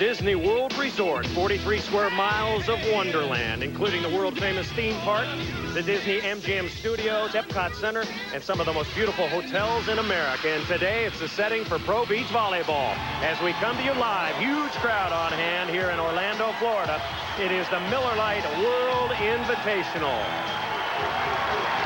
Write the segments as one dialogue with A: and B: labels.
A: Disney World Resort. 43 square miles of wonderland, including the world-famous theme park, the Disney MGM Studios, Epcot Center, and some of the most beautiful hotels in America. And today, it's the setting for Pro Beach Volleyball. As we come to you live, huge crowd on hand here in Orlando, Florida. It is the Miller Lite World Invitational.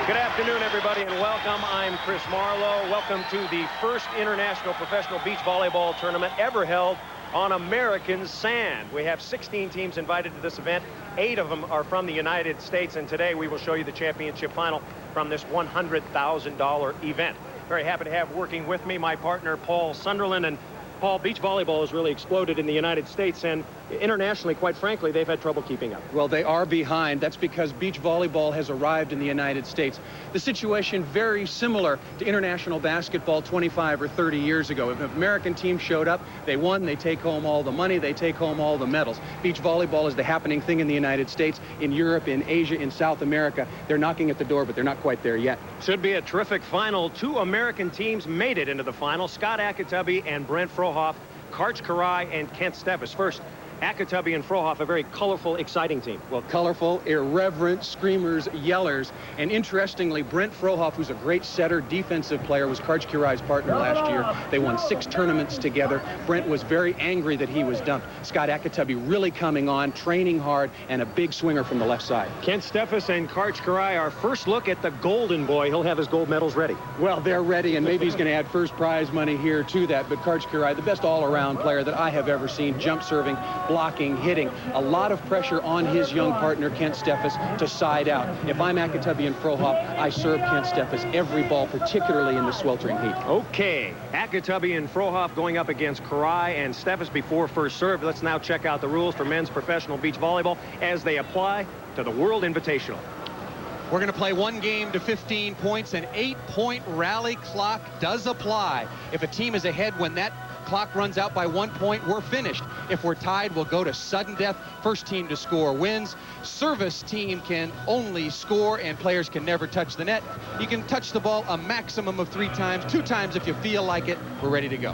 A: Good afternoon, everybody, and welcome. I'm Chris Marlowe. Welcome to the first international professional beach volleyball tournament ever held on American sand. We have 16 teams invited to this event. 8 of them are from the United States, and today we will show you the championship final from this $100,000 event. Very happy to have working with me my partner, Paul Sunderland. And Paul, beach volleyball has really exploded in the United States, and internationally, quite frankly, they've had trouble keeping up.
B: Well, they are behind. That's because beach volleyball has arrived in the United States. The situation very similar to international basketball 25 or 30 years ago. If an American team showed up, they won, they take home all the money, they take home all the medals. Beach volleyball is the happening thing in the United States, in Europe, in Asia, in South America. They're knocking at the door, but they're not quite there yet.
A: Should be a terrific final. 2 American teams made it into the final. Scott Ayakatubby and Brent Frohoff, Karch Karai and Kent Steffes. First, Ayakatubby and Frohoff, a very colorful, exciting team.
B: Well, colorful, irreverent, screamers, yellers. And interestingly, Brent Frohoff, who's a great setter, defensive player, was Karch Karai's partner last year. They won 6 tournaments together. Brent was very angry that he was dumped. Scott Ayakatubby really coming on, training hard, and a big swinger from the left side.
A: Kent Steffes and Karch Karai, our first look at the golden boy. He'll have his gold medals ready.
B: Well, they're ready, and maybe he's going to add first prize money here to that. But Karch Karai, the best all-around player that I have ever seen, jump serving, blocking, hitting. A lot of pressure on his young partner, Kent Steffes, to side out. If I'm Ayakatubby and Frohoff, I serve Kent Steffes every ball, particularly in the sweltering heat.
A: Okay, Ayakatubby and Frohoff going up against Karai and Steffes before first serve. Let's now check out the rules for men's professional beach volleyball as they apply to the World Invitational.
C: We're going to play 1 game to 15 points. An 8-point rally clock does apply. If a team is ahead when that clock runs out by 1 point, we're finished. If we're tied, we'll go to sudden death. First team to score wins. Service team can only score, and players can never touch the net. You can touch the ball a maximum of 3 times, 2 times if you feel like it. We're ready to go.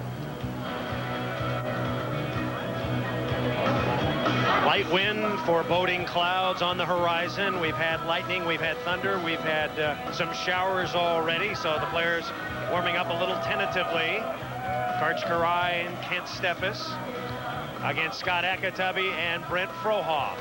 A: Light wind, foreboding clouds on the horizon. We've had lightning, we've had thunder, we've had some showers already, so the players warming up a little tentatively. Karch Karai and Kent Steffes against Scott Ayakatubby and Brent Frohoff.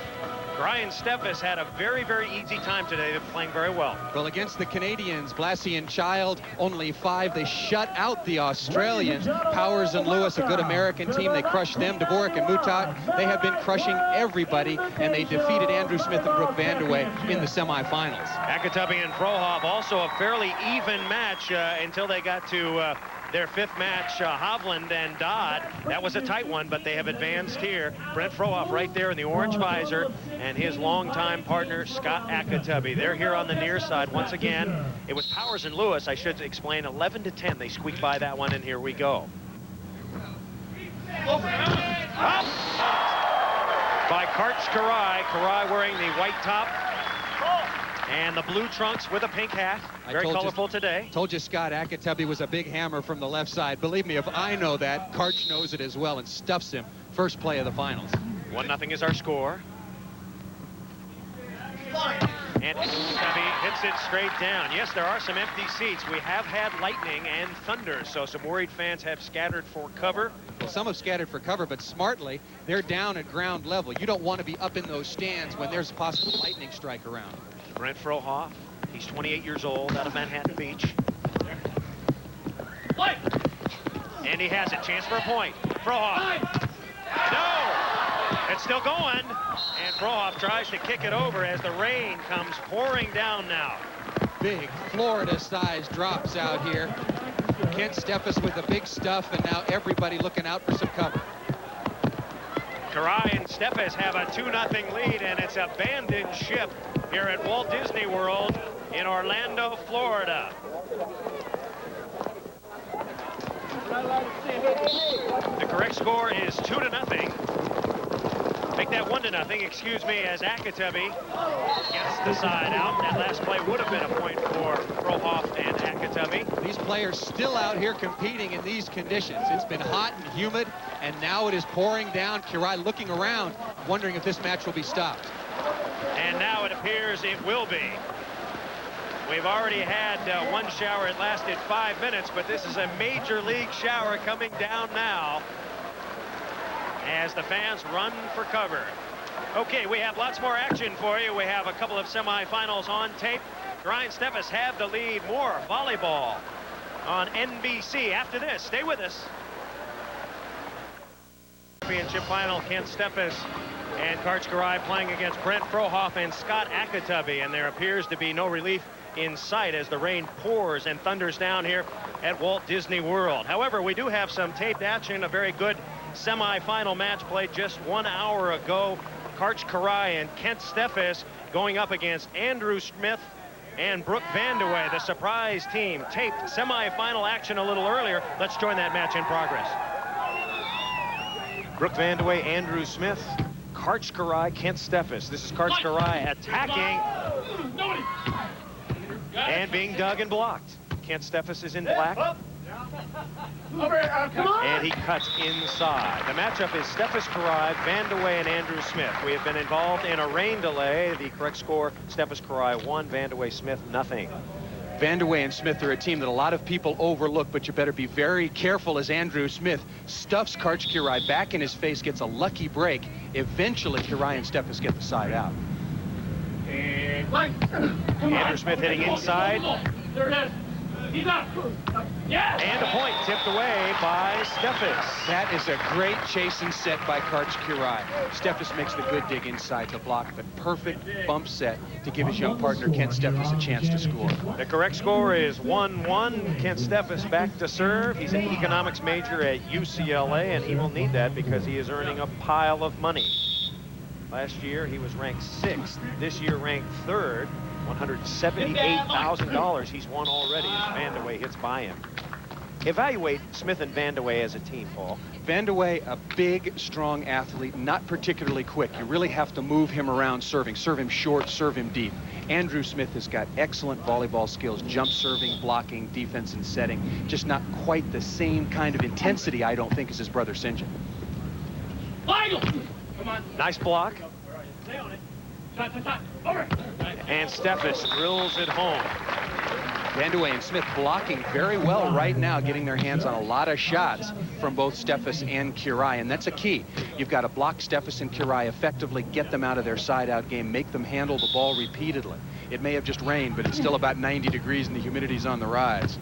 A: Karai and Steffes had a very, very easy time today. They're playing very well.
C: Well, against the Canadians, Blassie and Child, only 5. They shut out the Australians. Powers and Lewis, a good American team. They crushed them. Dvorak and Mutak, they have been crushing everybody, and they defeated Andrew Smith and Brooke Vandeweghe in the semifinals.
A: Ayakatubby and Frohoff, also a fairly even match until they got to their 5th match, Hovland and Dodd. That was a tight one, but they have advanced here. Brent Frohoff right there in the orange visor, and his longtime partner, Scott Ayakatubby. They're here on the near side once again. It was Powers and Lewis, I should explain, 11-10. They squeaked by that one, and here we go. Up by Karch Karai. Karai wearing the white top and the blue trunks with a pink hat. Very colorful today.
C: Told you Scott Ayakatubby was a big hammer from the left side. Believe me, if I know that, Karch knows it as well and stuffs him. First play of the finals.
A: 1-0 is our score. And Ayakatubby hits it straight down. Yes, there are some empty seats. We have had lightning and thunder, so some worried fans have scattered for cover.
C: Well, some have scattered for cover, but smartly, they're down at ground level. You don't want to be up in those stands when there's a possible lightning strike around.
A: Brent Frohoff, he's 28 years old, out of Manhattan Beach. And he has it. Chance for a point. Frohoff. No! It's still going. And Frohoff tries to kick it over as the rain comes pouring down now.
C: Big Florida-sized drops out here. Kent Steffes with the big stuff, and now everybody looking out for some cover.
A: Karai and Steffes have a 2-0 lead, and it's abandoned ship here at Walt Disney World in Orlando, Florida. The correct score is 2-0. Make that 1-0, excuse me, as Ayakatubby gets the side out. That last play would have been a point for Frohoff and Ayakatubby.
C: These players still out here competing in these conditions. It's been hot and humid, and now it is pouring down. Kirai looking around, wondering if this match will be stopped.
A: And now it appears it will be. We've already had one shower. It lasted 5 minutes, but this is a major league shower coming down now as the fans run for cover. Okay, we have lots more action for you. We have a couple of semifinals on tape. Kirai and Steffes have the lead. More volleyball on NBC. After this, stay with us. Championship final, Kent Steffes and Karch Kirai playing against Brent Frohoff and Scott Ayakatubby, and there appears to be no relief in sight as the rain pours and thunders down here at Walt Disney World. However, we do have some taped action, a very good semi-final match played just 1 hour ago. Karch Kirai and Kent Steffes going up against Andrew Smith and Brooke Vandeweghe, the surprise team. Taped semi-final action a little earlier. Let's join that match in progress. Brooke Vandeweghe, Andrew Smith, Karch Kirai, Kent Steffes. This is Karch Kirai attacking and being dug and blocked. Kent Steffes is in black. And he cuts inside. The matchup is Steffes Kirai, Vandeweghe, and Andrew Smith. We have been involved in a rain delay. The correct score, Steffes Kirai 1, Vandeweghe Smith nothing.
B: Vandeweghe and Smith are a team that a lot of people overlook, but you better be very careful as Andrew Smith stuffs Karch Kirai back in his face, gets a lucky break. Eventually, Kirai and Steffes get the side out.
A: Andrew Smith hitting inside.
D: There it is. He's up. Yes.
A: And a point tipped away by Steffes.
B: That is a great chase and set by Karch Kirai. Steffes makes the good dig inside the block, but perfect bump set to give his young partner Kent Steffes a chance to score.
A: The correct score is 1-1. Kent Steffes back to serve. He's an economics major at UCLA, and he will need that because he is earning a pile of money. Last year, he was ranked 6th. This year, ranked 3rd. $178,000 he's won already as Vandeweghe hits by him. Evaluate Smith and Vandeweghe as a team, Paul.
B: Vandeweghe, a big, strong athlete, not particularly quick. You really have to move him around serving. Serve him short, serve him deep. Andrew Smith has got excellent volleyball skills, jump serving, blocking, defense, and setting. Just not quite the same kind of intensity, I don't think, as his brother St. John.
D: Come on.
A: Nice block.
D: Stay on it. Shot. Over.
A: And Steffes drills it home.
B: Vandeweghe and Smith blocking very well right now, getting their hands on a lot of shots from both Steffes and Kirai, and that's a key. You've got to block Steffes and Kirai effectively, get them out of their side-out game, make them handle the ball repeatedly. It may have just rained, but it's still about 90 degrees and the humidity's on the rise.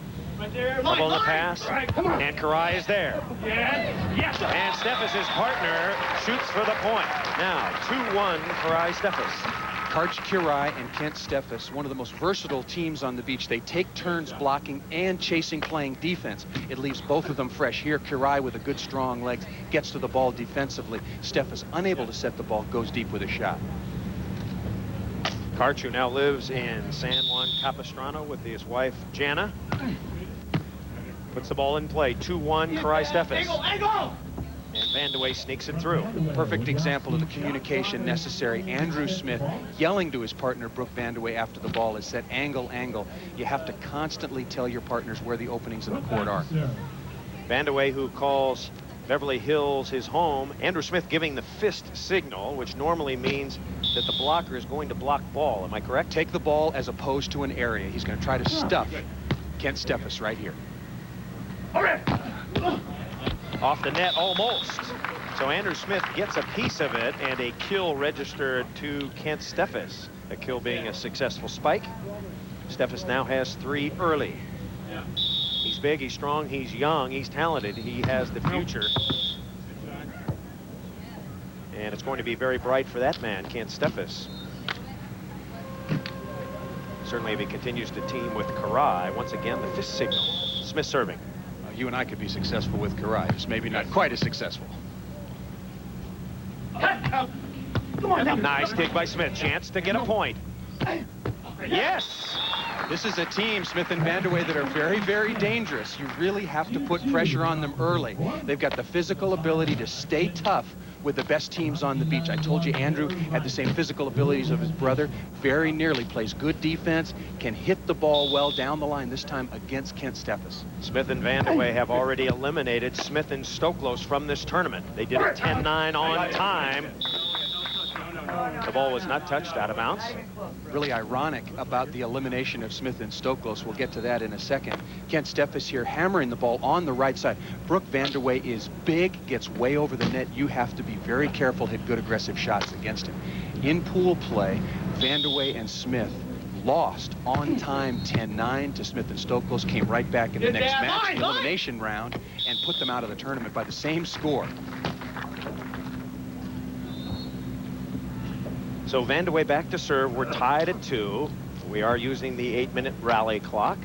A: Double the pass, and Kirai is there.
D: Yes.
A: And Steffes' partner shoots for the point. Now, 2-1, Kirai Steffes.
B: Karch Kirai and Kent Steffes, one of the most versatile teams on the beach. They take turns blocking and chasing, playing defense. It leaves both of them fresh. Here, Kirai with a good, strong legs, gets to the ball defensively. Steffes, unable to set the ball, goes deep with a shot.
A: Karch, who now lives in San Juan Capistrano with his wife, Jana, puts the ball in play. 2-1, Kirai Steffes. And Vandeweghe sneaks it through.
B: Perfect example of the communication necessary. Andrew Smith yelling to his partner, Brooke Vandeweghe, after the ball is set. Angle. You have to constantly tell your partners where the openings in the court are.
A: Vandeweghe, who calls Beverly Hills his home. Andrew Smith giving the fist signal, which normally means that the blocker is going to block ball. Am I correct?
B: Take the ball as opposed to an area. He's going to try to stuff Kent Steffes right here.
A: Off the net almost. So Andrew Smith gets a piece of it, and a kill registered to Kent Steffes. A kill being a successful spike. Steffes now has 3 early. He's big, he's strong, he's young, he's talented, he has the future. And it's going to be very bright for that man, Kent Steffes. Certainly if he continues to team with Kirai. Once again, the fist signal. Smith serving.
B: You and I could be successful with Kirai, just maybe not quite as successful.
A: Nice dig by Smith. Chance to get a point. Yes!
B: This is a team, Smith and Vandeweghe, that are very, very dangerous. You really have to put pressure on them early. They've got the physical ability to stay tough with the best teams on the beach. I told you Andrew had the same physical abilities of his brother. Very nearly plays good defense, can hit the ball well down the line, this time against Kent Steffes.
A: Smith and Vandeweghe have already eliminated Smith and Stoklos from this tournament. They did it 10-9 on time. The ball was not touched, out of bounds.
B: Really ironic about the elimination of Smith and Stoklos. We'll get to that in a second. Kent Steffes here hammering the ball on the right side. Brooke Vandeweghe is big, gets way over the net. You have to be very careful, hit good aggressive shots against him. In pool play, Vandeweghe and Smith lost on time 10-9 to Smith and Stoklos, came right back in the next match, the elimination round, and put them out of the tournament by the same score.
A: So Vandeweghe back to serve. We're tied at 2. We are using the 8-minute rally clock,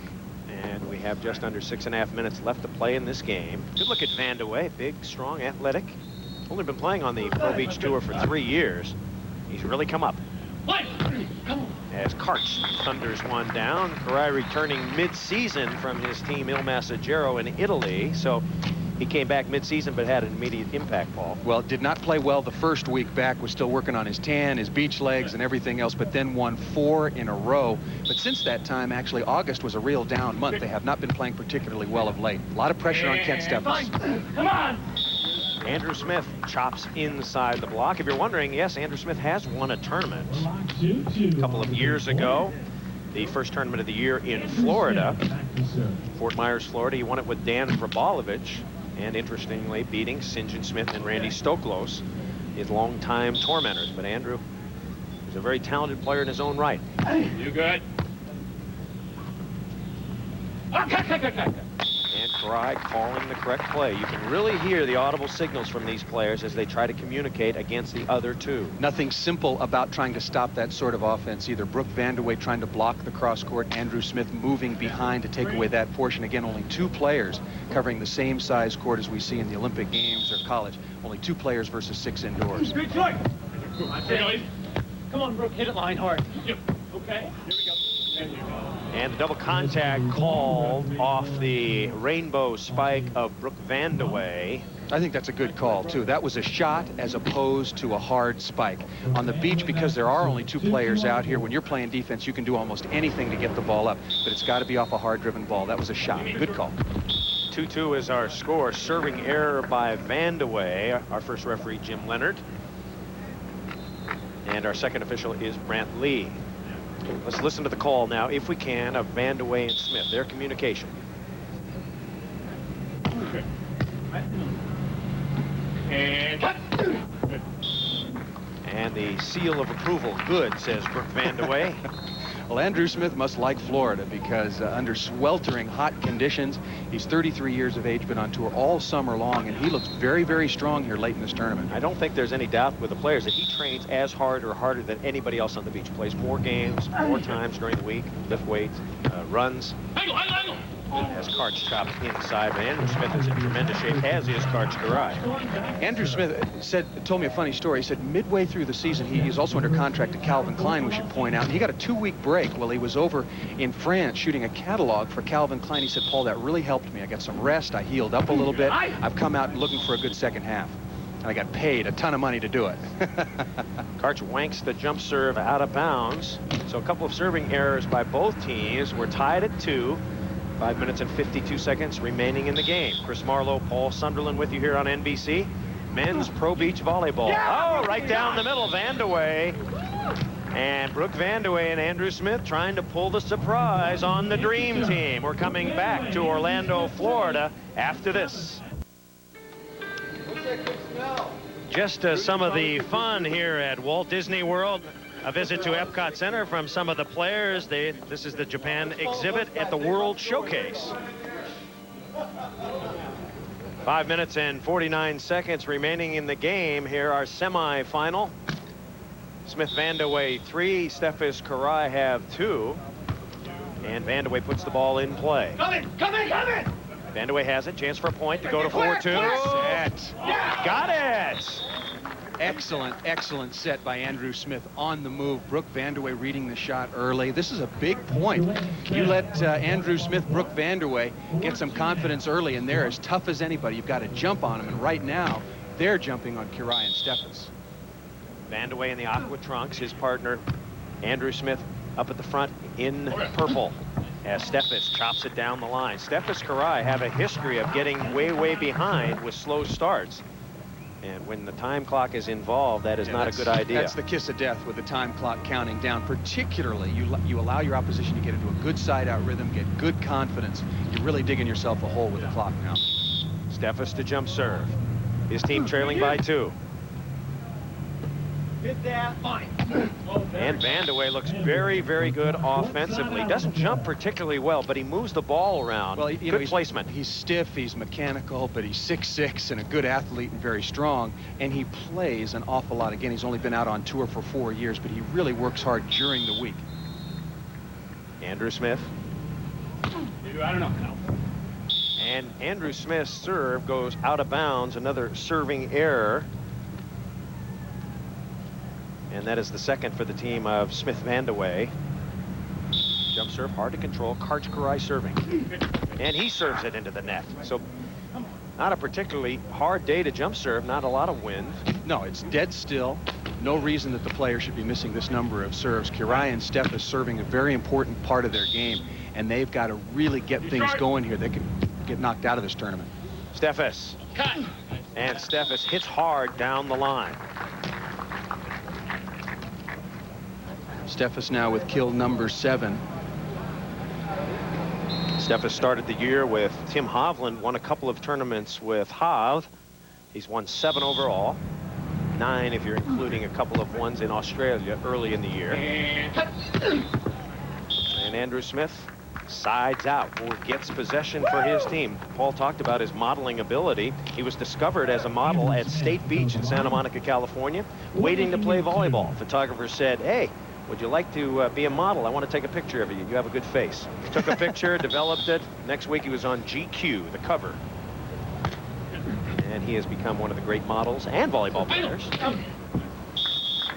A: and we have just under 6.5 minutes left to play in this game. Good look at Vandeweghe, big, strong, athletic. Only been playing on the Pro Beach Tour for 3 years. He's really come up. As Karch thunders one down. Karai returning mid-season from his team Il Massaggero in Italy. So he came back mid-season but had an immediate impact, Paul.
B: Well, did not play well the first week back, was still working on his tan, his beach legs, and everything else, but then won 4 in a row. But since that time, actually, August was a real down month. They have not been playing particularly well of late. A lot of pressure on Kent Steffes.
D: Come on!
A: Andrew Smith chops inside the block. If you're wondering, yes, Andrew Smith has won a tournament a couple of years ago. The first tournament of the year in Florida, Fort Myers, Florida. He won it with Dan Vrabolovich, and interestingly beating St. John Smith and Randy Stoklos, his longtime tormentors. But Andrew is a very talented player in his own right.
D: You good? Okay.
A: And Karai calling the correct play. You can really hear the audible signals from these players as they try to communicate against the other two.
B: Nothing simple about trying to stop that sort of offense either. Brooke Vandeweghe trying to block the cross court, Andrew Smith moving behind to take away that portion. Again, only 2 players covering the same size court as we see in the Olympic Games or college. Only 2 players versus 6 indoors.
D: Good choice. Come on, Brooke, hit it line hard. Yep. Okay, here we go. There you go.
A: And the double contact called off the rainbow spike of Brooke Vandeweghe.
B: I think that's a good call, too. That was a shot as opposed to a hard spike. On the beach, because there are only 2 players out here, when you're playing defense, you can do almost anything to get the ball up, but it's got to be off a hard-driven ball. That was a shot. Good call.
A: 2-2 is our score. Serving error by Vandeweghe. Our first referee, Jim Leonard. And our second official is Brant Lee. Let's listen to the call now, if we can, of Vandeweghe and Smith, their communication.
D: And cut.
A: And the seal of approval, good, says Brooke Vandeweghe.
B: Well, Andrew Smith must like Florida because under sweltering hot conditions, he's 33 years of age, been on tour all summer long, and he looks very, very strong here late in this tournament.
A: I don't think there's any doubt with the players that he trains as hard or harder than anybody else on the beach. Plays more games, more times during the week, lift weights, runs.
D: Angle.
A: As Karch chopped inside, but Andrew Smith is in tremendous shape, as is Karch Karai.
B: Andrew Smith told me a funny story. He said midway through the season, he's also under contract to Calvin Klein, we should point out. And he got a 2-week break while he was over in France shooting a catalog for Calvin Klein. He said, Paul, that really helped me. I got some rest. I healed up a little bit. I've come out looking for a good second half. And I got paid a ton of money to do it.
A: Karch wanks the jump serve out of bounds. So a couple of serving errors by both teams. We're tied at 2. 5 minutes and 52 seconds remaining in the game. Chris Marlowe, Paul Sunderland with you here on NBC. Men's Pro Beach Volleyball. Oh, right down the middle, Vandeweghe. And Brooke Vandeweghe and Andrew Smith trying to pull the surprise on the Dream Team. We're coming back to Orlando, Florida after this. Just some of the fun here at Walt Disney World. A visit to Epcot Center from some of the players. This is the Japan exhibit at the World Showcase. 5 minutes and 49 seconds remaining in the game. Here, our semifinal. Smith Vandeweghe 3, Steffes Karai have 2. And Vandeweghe puts the ball in play.
D: Come in!
A: Vandeweghe has it. Chance for a point to go to 4-2. Set. Got it!
B: Excellent set by Andrew Smith on the move. Brooke Vandeweghe reading the shot early. This is a big point. You let Andrew Smith, Brooke Vandeweghe get some confidence early, and they're as tough as anybody. You've got to jump on them, and right now they're jumping on Kirai and Steffes.
A: Vandeweghe in the aqua trunks, his partner Andrew Smith up at the front in purple as Steffes chops it down the line. Steffes Kirai have a history of getting way behind with slow starts. And when the time clock is involved, that is not a good idea.
B: That's the kiss of death with the time clock counting down. Particularly, you allow your opposition to get into a good side-out rhythm, get good confidence. You're really digging yourself a hole with the clock now.
A: Steffes to jump serve. His team trailing by 2.
D: Hit that line.
A: And Vandeweghe looks very good offensively. Doesn't jump particularly well, but he moves the ball around.
B: Well,
A: good placement.
B: He's stiff, he's mechanical, but he's 6'6" and a good athlete and very strong. And he plays an awful lot. Again, he's only been out on tour for 4 years, but he really works hard during the week.
A: Andrew Smith.
D: I don't know.
A: And Andrew Smith's serve goes out of bounds. Another serving error. And that is the second for the team of Smith Vandeweghe. Jump serve, hard to control. Karch Kirai serving. And he serves it into the net. So not a particularly hard day to jump serve. Not a lot of wind.
B: No, it's dead still. No reason that the player should be missing this number of serves. Kirai and Steffes serving a very important part of their game. And they've got to really get things going here. They could get knocked out of this tournament.
A: Steffes.
D: Cut.
A: And Steffes hits hard down the line.
B: Steffes now with kill number 7.
A: Steffes started the year with Tim Hovland, won a couple of tournaments with Hav. He's won 7 overall, 9 if you're including a couple of ones in Australia early in the year. And Andrew Smith sides out or gets possession for his team. Paul talked about his modeling ability. He was discovered as a model at State Beach in Santa Monica, California, waiting to play volleyball. Photographer said, "Hey, would you like to be a model? I want to take a picture of you. You have a good face." Took a picture, developed it. Next week he was on GQ, the cover. And he has become one of the great models and volleyball players.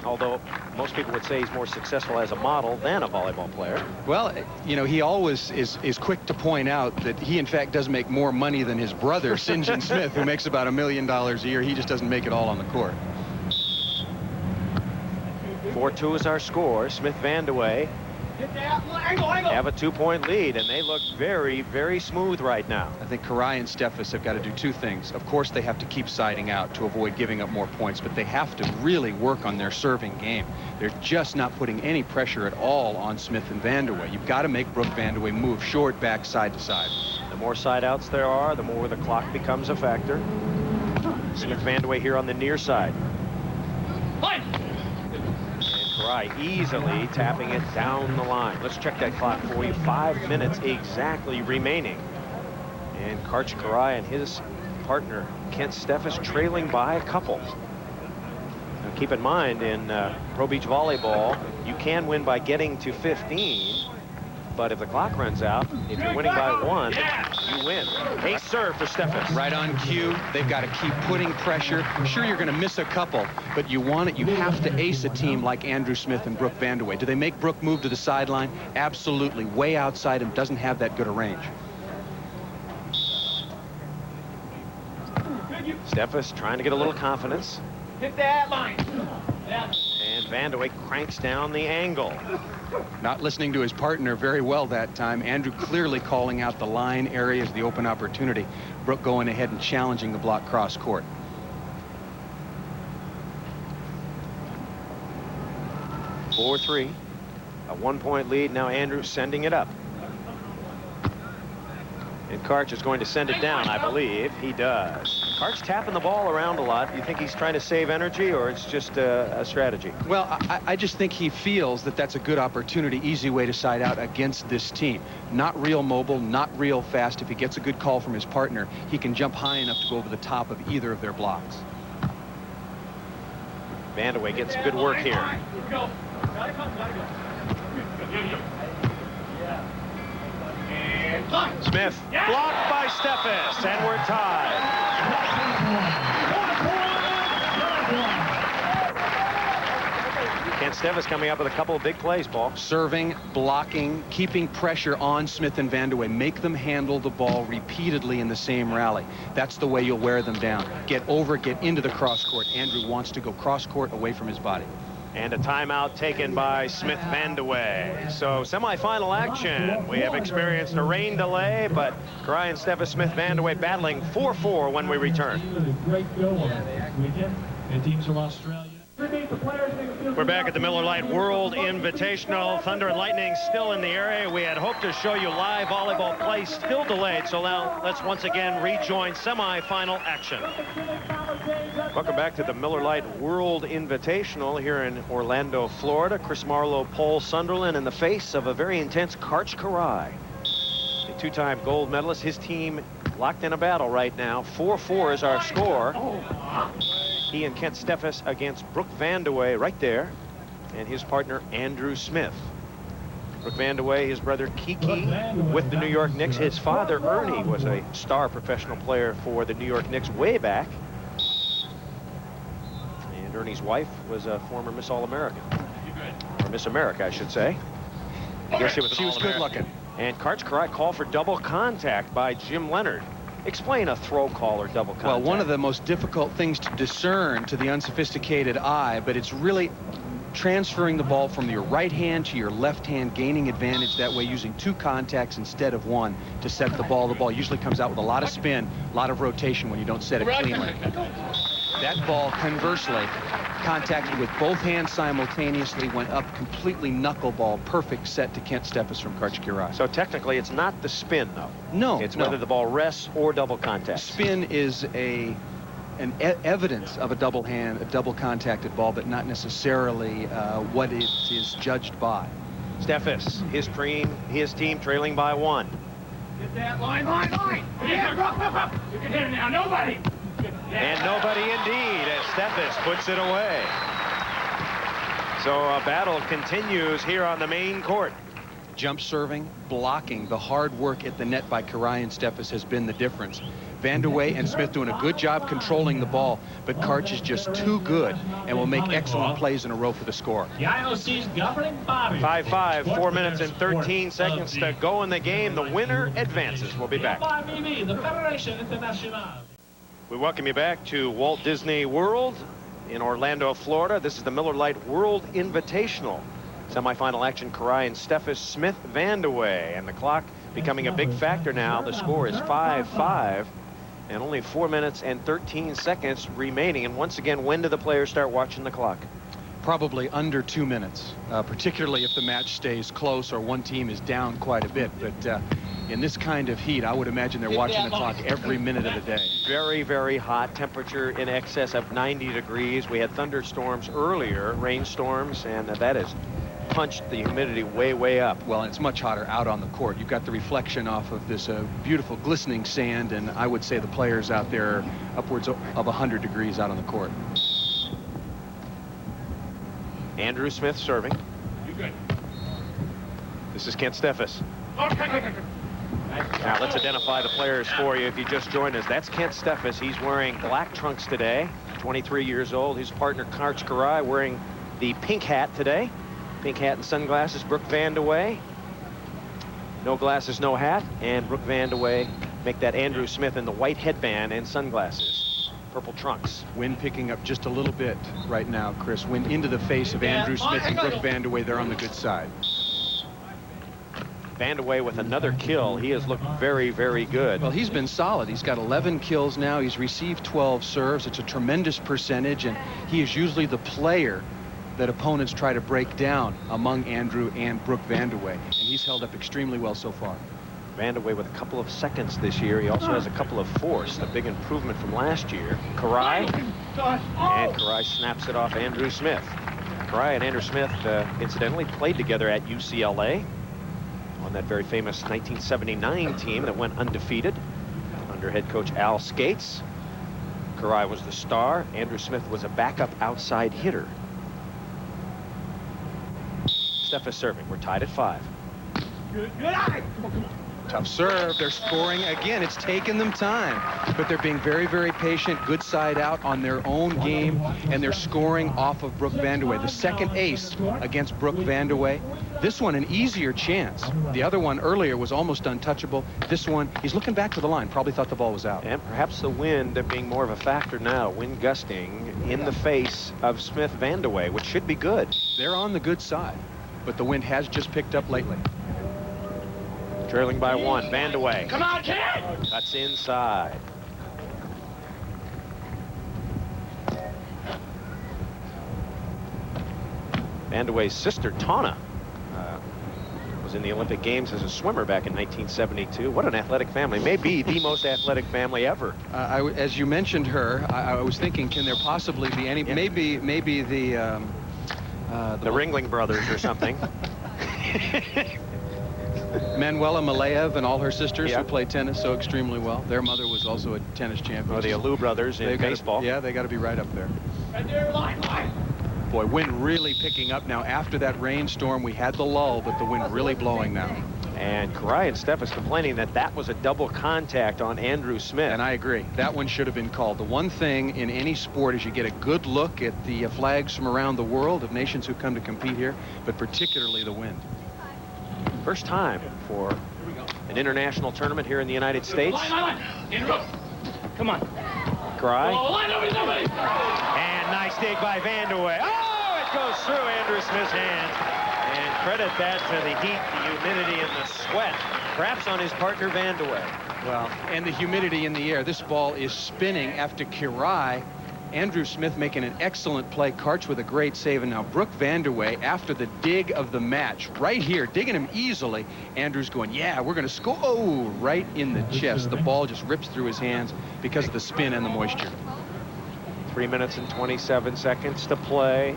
A: Although most people would say he's more successful as a model than a volleyball player.
B: Well, you know, he always is quick to point out that he, in fact, does make more money than his brother, St. John Smith, who makes about $1 million a year. He just doesn't make it all on the court.
A: 4-2 is our score. Smith Vandeweghe have a 2-point lead, and they look very smooth right now.
B: I think Kirai and Steffes have got to do 2 things. Of course, they have to keep siding out to avoid giving up more points, but they have to really work on their serving game. They're just not putting any pressure at all on Smith and Vandeweghe. You've got to make Brooke Vandeweghe move short, back, side to side.
A: The more side outs there are, the more the clock becomes a factor. Smith Vandeweghe here on the near side. Kirai easily tapping it down the line. Let's check that clock for you. 5 minutes exactly remaining. And Karch Kirai and his partner Kent Steffes trailing by a couple. Now keep in mind, in Pro Beach Volleyball, you can win by getting to 15. But if the clock runs out, if you're winning by 1, you win. Ace serve for Steffes.
B: Right on cue. They've got to keep putting pressure. Sure, you're going to miss a couple, but you want it. You have to ace a team like Andrew Smith and Brooke Vandeweghe. Do they make Brooke move to the sideline? Absolutely. Way outside him. Doesn't have that good a range.
A: Steffes trying to get a little confidence.
D: Hit that line.
A: And Vandeweghe cranks down the angle.
B: Not listening to his partner very well that time. Andrew clearly calling out the line areas, the open opportunity. Brooke going ahead and challenging the block cross court.
A: (4-3), a 1-point lead. Now Andrew sending it up. And Karch is going to send it down, I believe. He does. Karch tapping the ball around a lot. You think he's trying to save energy, or it's just a strategy?
B: Well, I just think he feels that that's a good opportunity, easy way to side out against this team. Not real mobile, not real fast. If he gets a good call from his partner, he can jump high enough to go over the top of either of their blocks.
A: Vandeweghe gets good work here. Smith blocked by Steffes, and we're tied. Steffes coming up with a couple of big plays, Paul.
B: Serving, blocking, keeping pressure on Smith and Vandeweghe. Make them handle the ball repeatedly in the same rally. That's the way you'll wear them down. Get over, get into the cross court. Andrew wants to go cross court away from his body.
A: And a timeout taken by Smith Vandeweghe. So semifinal action. We have experienced a rain delay, but Karai and Steffes Smith Vandeweghe battling 4-4 when we return.
D: Great go on this weekend. And teams from Australia.
A: We're back at the Miller Lite World Invitational. Thunder and lightning still in the area. We had hoped to show you live volleyball play, still delayed. So now let's once again rejoin semifinal action. Welcome back to the Miller Lite World Invitational here in Orlando, Florida. Chris Marlowe, Paul Sunderland in the face of a very intense Karch Karai. The two-time gold medalist. His team locked in a battle right now. 4-4 is our score. He and Kent Steffes against Brooke Vandeweghe right there, and his partner Andrew Smith. Brooke Vandeweghe, his brother Kiki with the New York Knicks. His father Ernie was a star professional player for the New York Knicks way back. And Ernie's wife was a former Miss All-American, or Miss America, I should say. I guess she was good looking. And Karch Karai called for double contact by Jim Leonard. Explain a throw call or double contact.
B: Well, one of the most difficult things to discern to the unsophisticated eye, but it's really transferring the ball from your right hand to your left hand, gaining advantage that way, using two contacts instead of one to set the ball. The ball usually comes out with a lot of spin, a lot of rotation when you don't set it cleanly. That ball, conversely, contacted with both hands simultaneously, went up completely knuckleball, perfect set to Kent Steffes from Karch Karai.
A: So technically it's not the spin, though.
B: No,
A: it's whether the ball rests or double contact.
B: Spin is evidence of a double contacted ball, but not necessarily what it is judged by.
A: Steffes, his team trailing by 1.
D: Get that line. Yeah, up. You can hit it now. Nobody.
A: And nobody indeed as Steffes puts it away. So a battle continues here on the main court.
B: Jump serving, blocking, the hard work at the net by Karai and Steffes has been the difference. Vandeweghe and Smith doing a good job controlling the ball, but Karch is just too good and will make excellent plays in a row for the score.
D: The IOC's governing body.
A: 5-5, 4 minutes and 13 seconds to go in the game. The winner advances. We'll be back.
D: AVP, the Federation Internationale.
A: We welcome you back to Walt Disney World in Orlando, Florida. This is the Miller Lite World Invitational. Semifinal action, Karai and Steffes Smith Vandeweghe. And the clock becoming a big factor now. The score is 5-5. And only 4 minutes and 13 seconds remaining. And once again, when do the players start watching the clock?
B: Probably under 2 minutes, particularly if the match stays close or one team is down quite a bit. But in this kind of heat, I would imagine they're watching the clock every minute of the day.
A: Very, very hot. Temperature in excess of 90 degrees. We had thunderstorms earlier, rainstorms, and that has punched the humidity way, way up.
B: Well, and it's much hotter out on the court. You've got the reflection off of this beautiful glistening sand, and I would say the players out there are upwards of 100 degrees out on the court.
A: Andrew Smith serving.
D: You good?
A: This is Kent Steffes. Now let's identify the players for you if you just joined us. That's Kent Steffes. He's wearing black trunks today, 23 years old. His partner Karch Karai wearing the pink hat today. Pink hat and sunglasses, Brooke Vandeweghe. No glasses, no hat. And Brooke Vandeweghe make that Andrew Smith in the white headband and sunglasses. Purple trunks.
B: Wind picking up just a little bit right now, Chris. Wind into the face of Andrew Smith and Brooke Vandeweghe. They're on the good side.
A: Vandeweghe with another kill. He has looked very, very good.
B: Well, he's been solid. He's got 11 kills now. He's received 12 serves. It's a tremendous percentage, and he is usually the player that opponents try to break down among Andrew and Brooke Vandeweghe, and he's held up extremely well so far.
A: Vandeweghe with a couple of seconds this year. He also has a couple of fourths, a big improvement from last year. Karai, and Karai snaps it off Andrew Smith. Karai and Andrew Smith, incidentally, played together at UCLA on that very famous 1979 team that went undefeated under head coach Al Skates. Karai was the star. Andrew Smith was a backup outside hitter. Steffes serving. We're tied at 5.
D: Good eye.
B: Tough serve. They're scoring again. It's taken them time, but they're being very, very patient. Good side out on their own game, and they're scoring off of Brooke Vandeweghe. The second ace against Brooke Vandeweghe. This one, an easier chance. The other one earlier was almost untouchable. This one, he's looking back to the line. Probably thought the ball was out.
A: And perhaps the wind being more of a factor now. Wind gusting in the face of Smith Vandeweghe, which should be good.
B: They're on the good side, but the wind has just picked up lately.
A: Trailing by 1, Vandeweghe.
D: Come on, kid!
A: Cuts inside. Vandeweghe's sister, Tana, was in the Olympic Games as a swimmer back in 1972. What an athletic family. Maybe the most athletic family ever.
B: As you mentioned her, I was thinking, can there possibly be any, maybe the
A: Ringling brothers or something.
B: Manuela Maleev and all her sisters who play tennis so extremely well. Their mother was also a tennis champion.
A: Or the Alou brothers in baseball.
B: Yeah, they got to be right up there.
D: Right there, line.
B: Boy, wind really picking up now. After that rainstorm, we had the lull, but the wind really blowing now.
A: And Karai and Steffes complaining that that was a double contact on Andrew Smith.
B: And I agree. That one should have been called. The one thing in any sport is you get a good look at the flags from around the world of nations who come to compete here, but particularly the wind.
A: First time for an international tournament here in the United States.
D: Line. Interrupt. Come on.
A: Karai.
D: Oh, line, nobody.
A: And nice dig by Vandeweghe. Oh, it goes through Andrew Smith's hands. And credit that to the heat, the humidity, and the sweat, perhaps on his partner Vandeweghe.
B: Well, and the humidity in the air. This ball is spinning after Karai. Andrew Smith making an excellent play. Karch with a great save. And now Brooke Vandeweghe, after the dig of the match, right here, digging him easily. Andrew's going, yeah, we're going to score. Oh, right in the chest. The ball just rips through his hands because of the spin and the moisture.
A: 3 minutes and 27 seconds to play.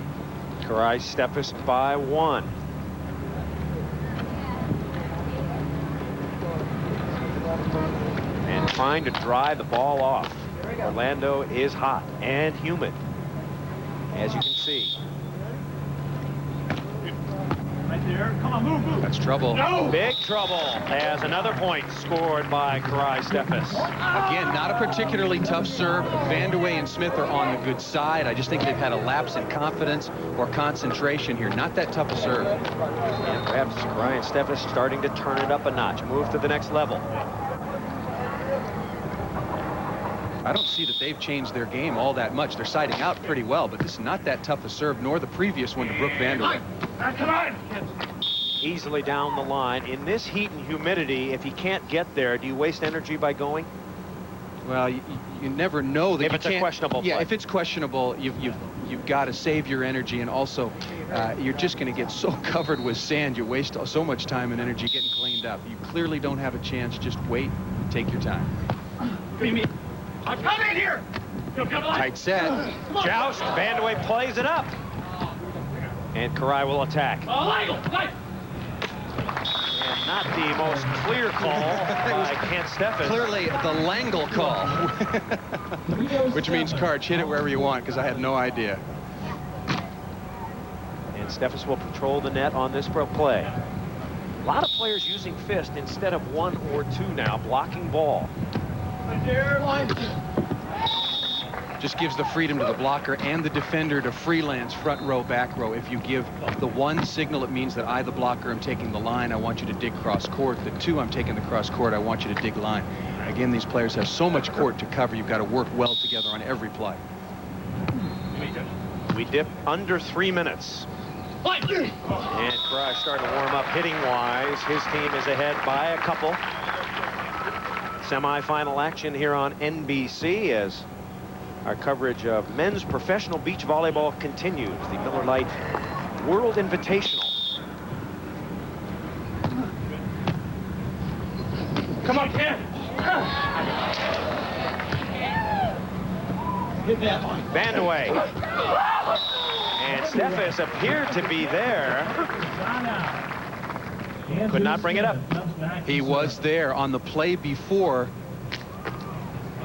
A: Karai Steffes by 1. And trying to dry the ball off. Orlando is hot and humid, as you can see.
D: Right there. Come on, move.
B: That's trouble.
D: No!
A: Big trouble as another point scored by Karai Steffes.
B: Again, not a particularly tough serve. Vandeweghe and Smith are on the good side. I just think they've had a lapse in confidence or concentration here. Not that tough a serve.
A: And perhaps Karai and Steffes starting to turn it up a notch, move to the next level.
B: I don't see that they've changed their game all that much. They're siding out pretty well, but this is not that tough a serve, nor the previous one to Brooke Vandeweghe.
D: Come on.
A: Easily down the line. In this heat and humidity, if he can't get there, do you waste energy by going?
B: Well, you never know that
A: if it's a questionable play.
B: Yeah, if it's questionable, you've got to save your energy, and also you're just going to get so covered with sand. You waste so much time and energy getting cleaned up. You clearly don't have a chance. Just wait, take your time.
D: I'm coming here.
B: Tight set.
A: Joust. Vandeweghe plays it up. And Karai will attack. And not the most clear call by Kent Steffes.
B: Clearly the Langle call. Which means, Karch, hit it wherever you want, because I had no idea.
A: And Steffes will patrol the net on this play. A lot of players using fist instead of 1 or 2 now, blocking ball.
B: Just gives the freedom to the blocker and the defender to freelance front row, back row. If you give the 1 signal, it means that I, the blocker, am taking the line. I want you to dig cross court. The 2, I'm taking the cross court. I want you to dig line. Again, these players have so much court to cover. You've got to work well together on every play.
A: We dip under 3 minutes. And Karai starting to warm up hitting-wise. His team is ahead by a couple. Semi-final action here on NBC as our coverage of men's professional beach volleyball continues. The Miller Lite World Invitational.
D: Come on, Ken.
A: Vandeweghe. And Steffes appeared to be there. Could not bring it up.
B: He was there on the play before,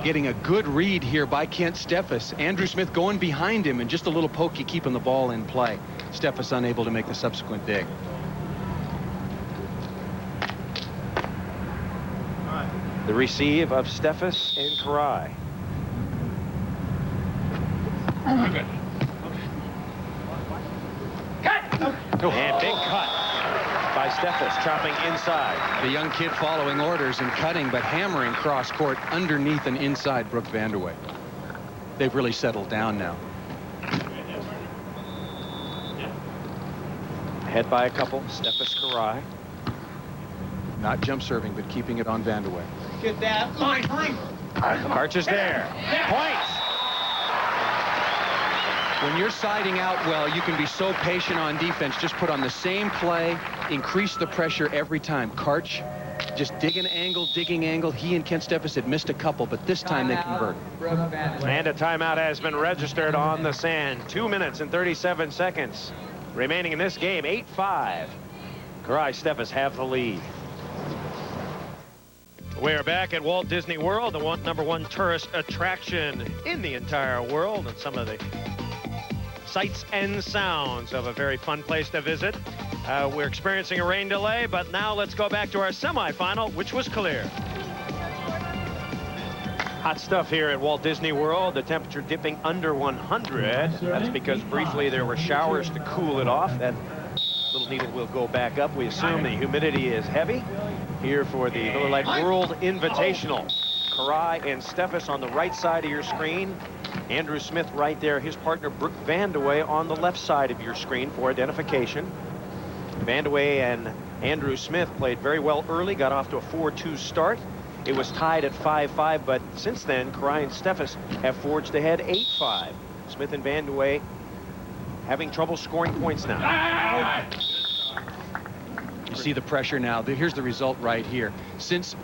B: getting a good read here by Kent Steffes. Andrew Smith going behind him and just a little pokey keeping the ball in play. Steffes unable to make the subsequent dig.
A: The receive of Steffes and Karai. And big cut by Steffes, chopping inside.
C: The young kid following orders and cutting, but hammering cross court underneath and inside Brooke Vandeweghe. They've really settled down now.
A: Ahead by a couple. Steffes, Karai.
C: Not jump serving, but keeping it on Vandeweghe.
D: Get that line.
A: Arch is there. Points.
C: When you're siding out well, you can be so patient on defense. Just put on the same play, increase the pressure every time. Karch, just digging angle. He and Kent Steffes had missed a couple, but this time they convert.
A: And a timeout has been registered on the sand. 2 minutes and 37 seconds remaining in this game. 8-5. Karai Steffes have the lead. We are back at Walt Disney World, the #1 tourist attraction in the entire world, and some of the sights and sounds of a very fun place to visit. We're experiencing a rain delay, but now let's go back to our semifinal, which was clear. Hot stuff here at Walt Disney World. The temperature dipping under 100. That's because briefly there were showers to cool it off. That little needle will go back up. We assume the humidity is heavy here for the Miller Lite World Invitational. Karai and Steffes on the right side of your screen. Andrew Smith right there, his partner Brooke Vandeweghe on the left side of your screen for identification. Vandeweghe and Andrew Smith played very well early, got off to a 4-2 start. It was tied at 5-5, but since then, Karai and Steffes have forged ahead 8-5. Smith and Vandeweghe having trouble scoring points now.
C: You see the pressure now. Here's the result right here. Since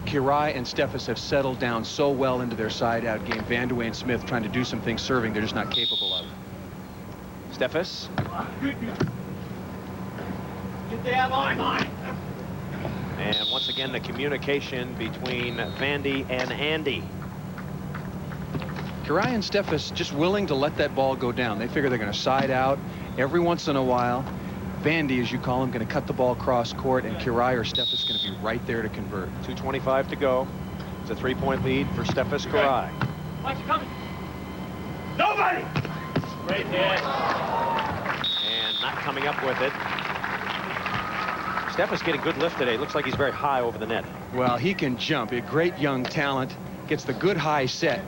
C: Karai and Steffes have settled down so well into their side-out game, Vandeweghe and Smith trying to do some things serving they're just not capable of.
A: Steffes.
D: Get that line.
A: And once again, the communication between Vandy and Andy.
C: Karai and Steffes just willing to let that ball go down. They figure they're going to side out every once in a while. Vandy, as you call him, going to cut the ball cross court, and Karai or Steffes going to be right there to convert.
A: 2:25 to go. It's a 3-point lead for Steffes Karai.
D: Watch it coming. Nobody. Right there.
A: And not coming up with it. Steffes getting good lift today. Looks like he's very high over the net.
C: Well, he can jump. A great young talent. Gets the good high set.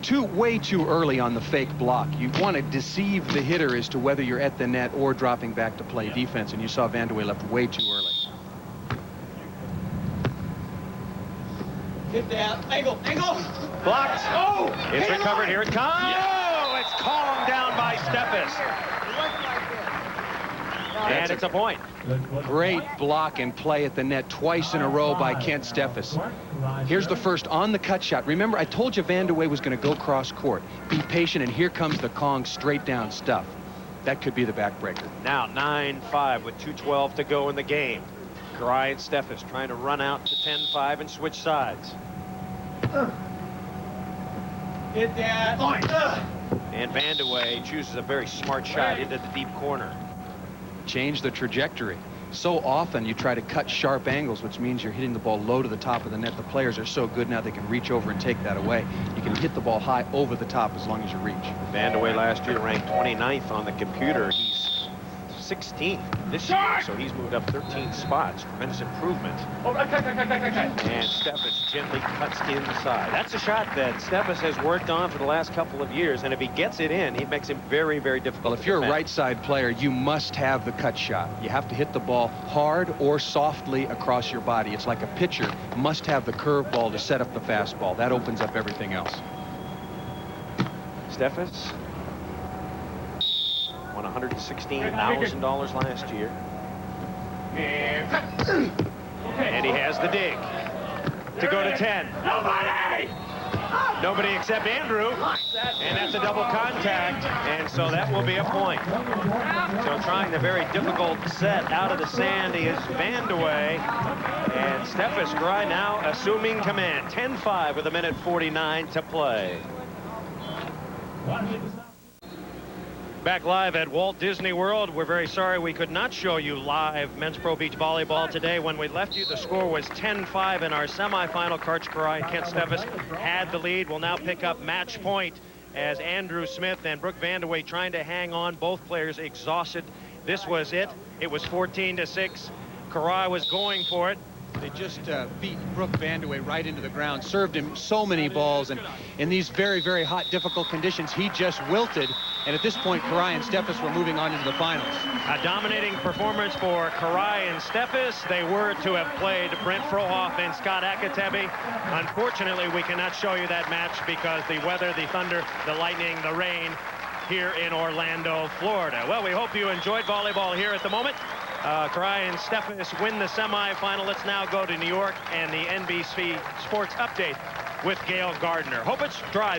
C: Way too early on the fake block. You want to deceive the hitter as to whether you're at the net or dropping back to play defense, and you saw Vandeweghe left way too early.
D: Get that angle.
A: Blocked.
D: Oh!
A: It's recovered. Here it comes. Oh, it's calmed down by Steffes. And it's a point.
C: Great block and play at the net twice in a row by Kent Steffes. Here's the first on the cut shot. Remember, I told you Vandeweghe was going to go cross court. Be patient, and here comes the Kong straight down stuff. That could be the backbreaker.
A: Now 9-5 with 2:12 to go in the game. Karai and Steffes trying to run out to 10-5 and switch sides.
D: Get that line.
A: And Vandeweghe chooses a very smart shot into the deep corner.
C: Change the trajectory. So often you try to cut sharp angles, which means you're hitting the ball low to the top of the net. The players are so good now they can reach over and take that away. You can hit the ball high over the top as long as you reach.
A: Vandeweghe last year ranked 29th on the computer. He's 16th this year, so he's moved up 13 spots. Tremendous improvement. And Steffes gently cuts inside. That's a shot that Steffes has worked on for the last couple of years, and if he gets it in, it makes him very, very difficult.
C: Well, if you're a right side player, you must have the cut shot. You have to hit the ball hard or softly across your body. It's like a pitcher must have the curveball to set up the fastball. That opens up everything else.
A: Steffes won $116,000 last year. And he has the dig to go to 10. Nobody except Andrew. And that's a double contact. And so that will be a point. So trying the very difficult set out of the sand is Vandeweghe. And Steffes Karai now assuming command. 10-5 with 1:49 to play. Back live at Walt Disney World. We're very sorry we could not show you live men's pro beach volleyball today. When we left you, the score was 10-5 in our semifinal. Karch Karai and Kent Steffes had the lead. We'll now pick up match point as Andrew Smith and Brooke Vandeweghe trying to hang on. Both players exhausted. This was it. It was 14-6. Karai was going for it.
C: They just beat Brooke Vandeweghe right into the ground, served him so many balls, and in these very, very hot, difficult conditions, he just wilted. And at this point, Karai and Steffes were moving on into the finals.
A: A dominating performance for Karai and Steffes. They were to have played Brent Frohoff and Scott Ayakatubby. Unfortunately, we cannot show you that match because the weather, the thunder, the lightning, the rain here in Orlando, Florida. Well, we hope you enjoyed volleyball here at the moment. Karai and Steffes win the semifinal. Let's now go to New York and the NBC Sports Update with Gail Gardner. Hope it's dry.